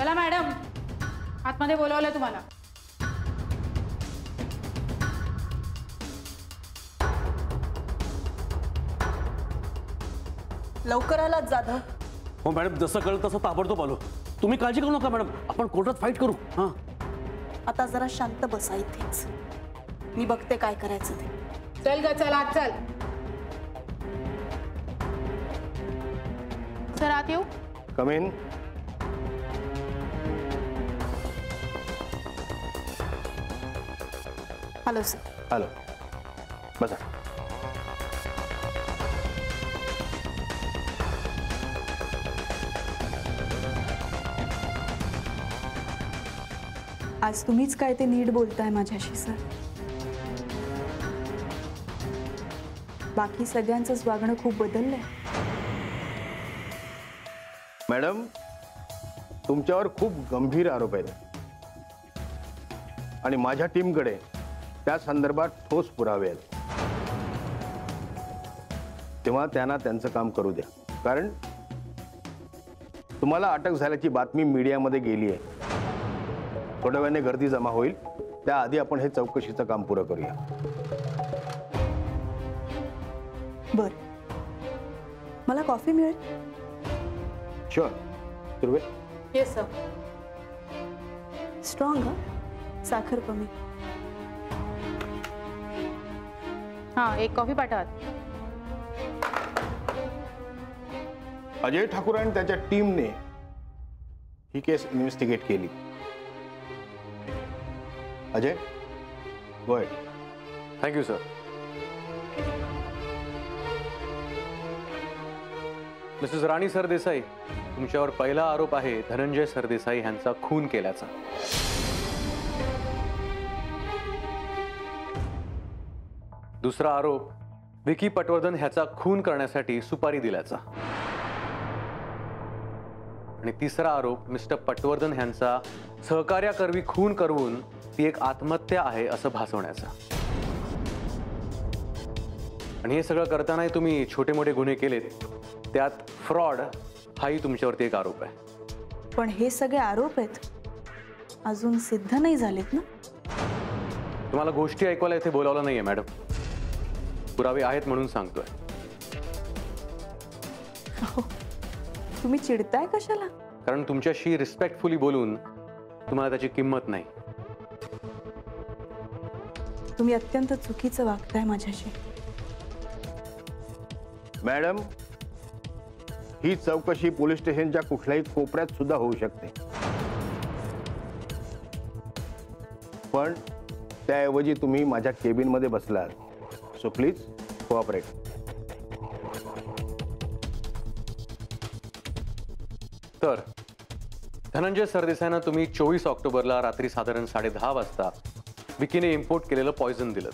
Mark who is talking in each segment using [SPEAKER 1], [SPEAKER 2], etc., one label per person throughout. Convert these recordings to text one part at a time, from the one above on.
[SPEAKER 1] चला मॅडम, आतमध्ये बोलावलं तुम्हाला.
[SPEAKER 2] लवकर आलात जाधव.
[SPEAKER 3] हो मॅडम, जसं कळलं तसं ताबडतोब आलो. तुम्ही काळजी करू नका मॅडम, आपण कोर्टात फाईट करू. हां,
[SPEAKER 2] आता जरा शांत बसा इथेच, मी बघते काय करायचं ते.
[SPEAKER 1] चल ग, चल आत चल. सर आत येऊ?
[SPEAKER 4] कम इन.
[SPEAKER 2] Hello sir.
[SPEAKER 4] हॅलो, बसा.
[SPEAKER 2] आज तुम्हीच काय ते नीट बोलताय माझ्याशी सर. बाकी सगळ्यांचंच वागणं खूप बदललंय.
[SPEAKER 4] मॅडम, तुमच्यावर खूप गंभीर आरोप आहेत आणि माझ्या टीमकडे त्या संदर्भात ठोस पुरावे आहेत. तेव्हा त्यांना त्यांचं काम करू द्या, कारण तुम्हाला अटक झाल्याची बातमी मीडियामध्ये गेली आहे. थोड्या वेळाने गर्दी जमा होईल, त्याआधी आपण हे चौकशीचं काम पुरं करूया.
[SPEAKER 2] बर, मला कॉफी मिळेल?
[SPEAKER 4] शुअर. सुरुवे.
[SPEAKER 1] Yes sir.
[SPEAKER 2] स्ट्रॉंग हा, साखर कमी.
[SPEAKER 1] हां, एक कॉफी पाठवा.
[SPEAKER 4] अजय ठाकूर आणि त्याच्या टीमने ही केस इन्व्हेस्टिगेट केली. Ajay, go ahead.
[SPEAKER 3] Thank you sir. Mrs Rani Sardesai, तुमच्यावर पहिला आरोप आहे धनंजय सरदेसाई यांचा खून केल्याचा. दुसरा आरोप विकी पटवर्धन ह्याचा खून करण्यासाठी सुपारी दिल्याचा. आणि तिसरा आरोप मिस्टर पटवर्धन यांचा सहकार्याकरवी खून करवून ती एक आत्महत्या आहे असं भासवण्याचा. आणि हे सगळं करतानाही तुम्ही छोटे मोठे गुन्हे केलेत, त्यात फ्रॉड हाही तुमच्यावरती एक आरोप आहे.
[SPEAKER 2] पण हे सगळे आरोप आहेत, अजून सिद्ध नाही झालेत ना?
[SPEAKER 3] तुम्हाला गोष्टी ऐकवायला इथे बोलावलं नाहीये मॅडम, पुरावे आहेत म्हणून सांगतोय.
[SPEAKER 2] हो, तुम्ही चिडताय कशाला?
[SPEAKER 3] कारण तुमच्याशी रिस्पेक्टफुली बोलून तुम्हाला त्याची किंमत नाही.
[SPEAKER 2] तुम्ही अत्यंत चुकीचं वागताय माझ्याशी.
[SPEAKER 4] मॅडम, ही चौकशी पोलीस स्टेशनच्या कुठल्याही कोपऱ्यात सुद्धा होऊ शकते, पण त्याऐवजी तुम्ही माझ्या केबिनमध्ये बसलात. So please cooperate.
[SPEAKER 3] तर धनंजय सरदेसाईंना तुम्ही 24 ऑक्टोबरला रात्री साधारण 10:30 वाजता विकीने इम्पोर्ट केलेलं पॉयझन दिलं.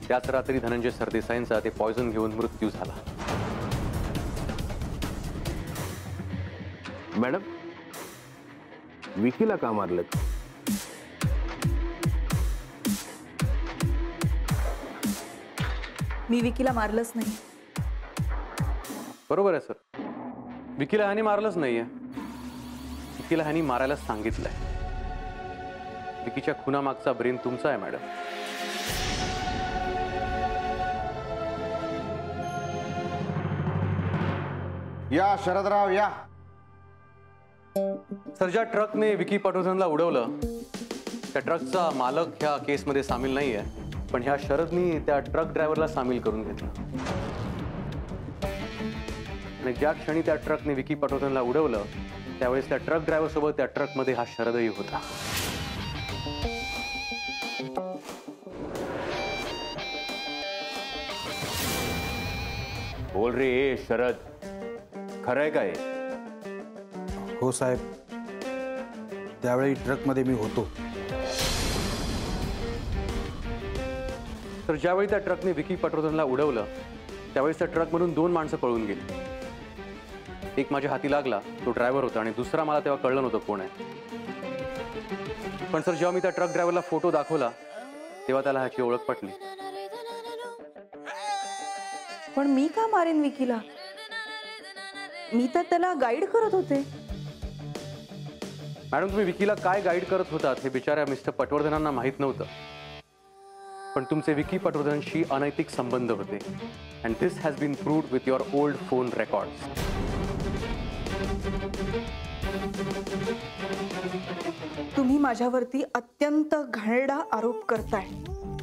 [SPEAKER 3] त्याच रात्री धनंजय सरदेसाईंचा ते पॉयझन घेऊन मृत्यू झाला.
[SPEAKER 4] मॅडम, विकीला का मारलं?
[SPEAKER 2] मी विकीला मारलंच नाही.
[SPEAKER 3] बरोबर आहे सर, विकीला ह्यानी मारलंच नाहीये. विकीला ह्यानी मारायला सांगितलंय. विकीच्या खुनामागचा ब्रेन तुमचा आहे मॅडम.
[SPEAKER 5] या शरदराव या.
[SPEAKER 3] सर, ज्या ट्रकने विकी पटवर्धनला उडवलं त्या ट्रकचा मालक ह्या केसमध्ये सामील नाहीये, पण ह्या शरदनी त्या ट्रक ड्रायव्हरला सामील करून घेतलं. आणि ज्या क्षणी त्या ट्रकने विकी पटवर्धनला उडवलं त्यावेळेस त्या ट्रक ड्रायव्हर सोबत त्या ट्रकमध्ये हा शरदही होता.
[SPEAKER 4] बोल रे शरद, खरंय काय?
[SPEAKER 5] हो साहेब, त्यावेळी ट्रकमध्ये मी होतो.
[SPEAKER 3] तर ज्यावेळी त्या ट्रकने विकी पटवर्धनला उडवलं त्यावेळेस त्या ट्रकमधून 2 माणसं पळून गेली. एक माझ्या हाती लागला, तो ड्रायव्हर होता, आणि दुसरा मला तेव्हा कळलं नव्हतं कोण आहे. पण सर, जेव्हा मी त्या ट्रक ड्रायव्हरला फोटो दाखवला तेव्हा त्याला ह्याची ओळख पटली.
[SPEAKER 2] पण मी का मारेन विकीला? मी तर त्याला गाईड करत होते.
[SPEAKER 3] मॅडम, तुम्ही विकीला काय गाईड करत होतात हे बिचाऱ्या मिस्टर पटवर्धनांना माहीत नव्हतं. पण तुमचे विकी पटवर्धनशी अनैतिक संबंध होते. And this has been proved with your old phone records.
[SPEAKER 2] तुम्ही माझ्यावरती अत्यंत घाणेरडा आरोप करताय.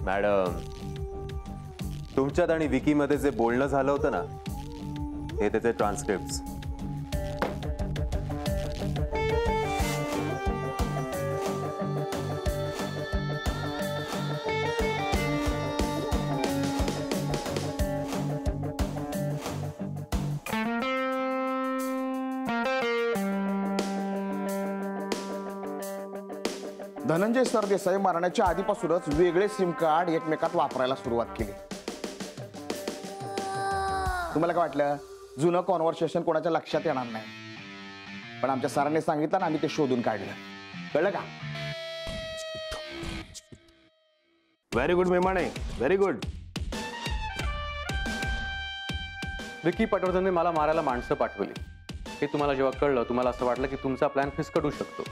[SPEAKER 6] मॅडम, तुमच्यात आणि विकीमध्ये जे बोलणं झालं होतं ना, हे त्याचे ट्रान्सक्रिप्ट्स.
[SPEAKER 5] धनंजय सरदेसाई मारण्याच्या आधीपासूनच वेगळे सिम कार्ड एकमेकात वापरायला सुरुवात केली. तुम्हाला काय वाटलं जुनं कॉन्व्हर्सेशन कोणाच्या लक्षात येणार नाही, पण आमच्या सरांनी सांगितलं ना, आम्ही ते शोधून काढलं. कळलं का?
[SPEAKER 4] Very good मेमाने, very good.
[SPEAKER 3] Vicky पटवर्धनने मला मारायला माणसं पाठवली. हे तुम्हाला जेव्हा कळलं, तुम्हाला असं वाटलं की तुमचा प्लॅन फिसकटू शकतो.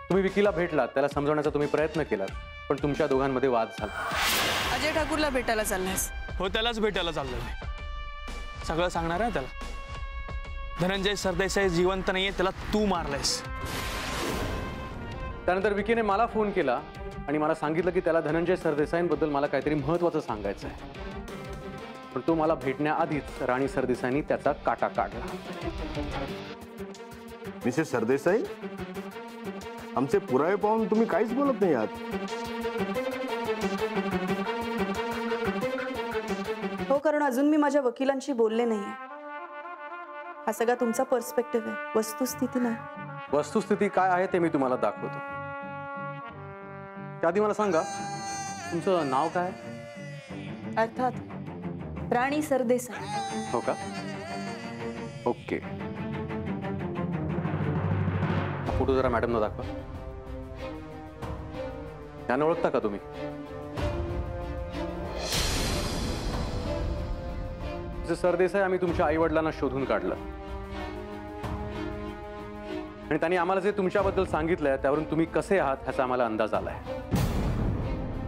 [SPEAKER 3] तुम्ही विकीला भेटलात, त्याला समजवण्याचा तुम्ही प्रयत्न केलात, पण तुमच्या दोघांमध्ये वाद झाला.
[SPEAKER 2] अजय ठाकूरला भेटायला चाललायस?
[SPEAKER 7] हो, त्यालाच भेटायला चाललोय मी. सगळं सांगणार आहे त्याला. धनंजय सरदेसाई जिवंत नाहीये, त्याला तू मारलायस.
[SPEAKER 3] त्यानंतर विकीने मला फोन केला आणि मला सांगितलं की त्याला धनंजय सरदेसाईंबद्दल मला काहीतरी महत्त्वाचं सांगायचं आहे. पण तो मला भेटण्याआधीच राणी सरदेसाईंनी त्याचा काटा काढला.
[SPEAKER 4] मिसेस सरदेसाई, आमचे पुरावे पाहून तुम्ही काहीच बोलत नाही आहात.
[SPEAKER 2] हो, कारण अजून मी माझ्या वकिलांशी बोलले नाहीये. हा सगळा तुमचा पर्स्पेक्टिव्ह आहे, वस्तुस्थिती नाही.
[SPEAKER 3] वस्तुस्थिती काय आहे ते मी तुम्हाला दाखवतो. त्याआधी मला सांगा, तुमचं नाव काय?
[SPEAKER 2] अर्थात राणी सरदेसाई.
[SPEAKER 3] हो का? ओके. फोटो जरा मॅडमना दाखवा. त्यांना ओळखता का तुम्ही? सरदेसाई, आम्ही तुमच्या आई वडिलांना शोधून काढलं आणि त्यांनी आम्हाला जे तुमच्याबद्दल सांगितलंय त्यावरून तुम्ही कसे आहात ह्याचा आम्हाला अंदाज आलाय.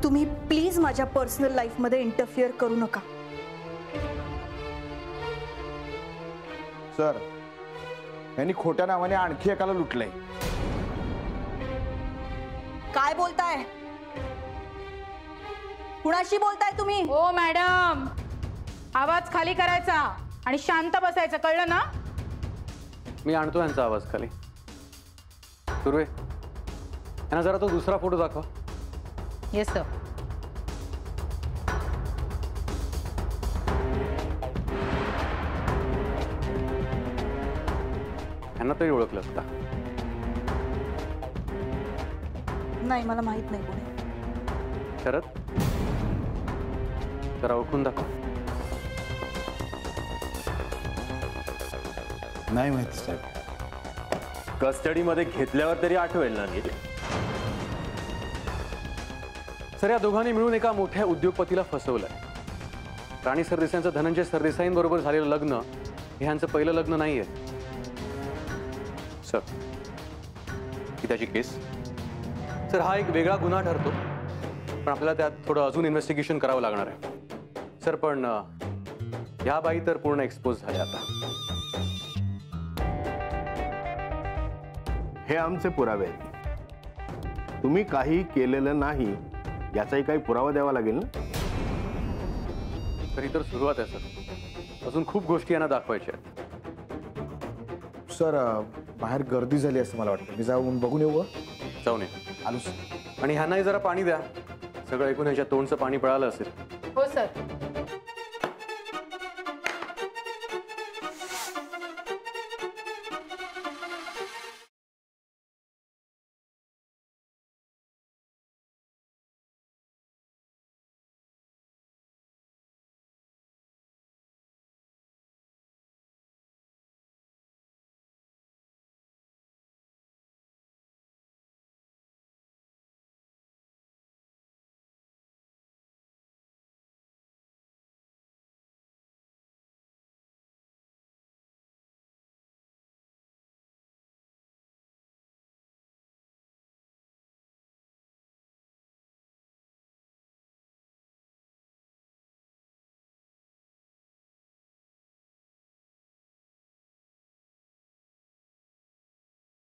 [SPEAKER 2] तुम्ही प्लीज माझ्या पर्सनल लाईफ मध्ये इंटरफिअर करू नका.
[SPEAKER 5] सर, यांनी खोट्या नावाने आणखी एकाला लुटलंय.
[SPEAKER 2] काय बोलताय? कुणाशी बोलताय तुम्ही?
[SPEAKER 1] ओ मॅडम, आवाज खाली करायचा आणि शांत बसायचं, कळलं ना?
[SPEAKER 3] मी आणतो यांचा आवाज खाली. सुर्वे, यांना जरा तो दुसरा फोटो दाखवा.
[SPEAKER 1] Yes sir.
[SPEAKER 3] यांना तरी ओळखलंस का?
[SPEAKER 2] नाही, मला माहित नाही कोणी.
[SPEAKER 3] शरद, जरा ओळखून दाखव.
[SPEAKER 5] नाही माहिती साहेब.
[SPEAKER 6] कस्टडीमध्ये घेतल्यावर तरी आठवेल ना नीट.
[SPEAKER 3] सर, या दोघांनी मिळून एका मोठ्या उद्योगपतीला फसवलंय. राणी सरदेसाईंचं धनंजय सरदेसाईंबरोबर झालेलं लग्न हे ह्यांचं पहिलं लग्न नाहीये. सर, ही त्याची केस. सर, हा एक वेगळा गुन्हा ठरतो, पण आपल्याला त्यात थोडं अजून इन्व्हेस्टिगेशन करावं लागणार आहे. सर, पण ह्या बाई तर पूर्ण एक्सपोज झाल्या आता.
[SPEAKER 4] हे आमचे पुरावे आहेत. तुम्ही काही केलेलं नाही याचाही काही पुरावा द्यावा लागेल ना.
[SPEAKER 3] तरी तर सुरुवात आहे सर. अजून खूप गोष्टी यांना दाखवायच्या आहेत.
[SPEAKER 5] सर, बाहेर गर्दी झाली असं मला वाटतं. मी जाऊन बघून येऊ का?
[SPEAKER 3] जाऊन ये.
[SPEAKER 5] आलो सर.
[SPEAKER 3] आणि ह्यांनाही जरा पाणी द्या. सगळं ऐकून ह्याच्या तोंडचं पाणी पळालं असेल.
[SPEAKER 1] हो सर.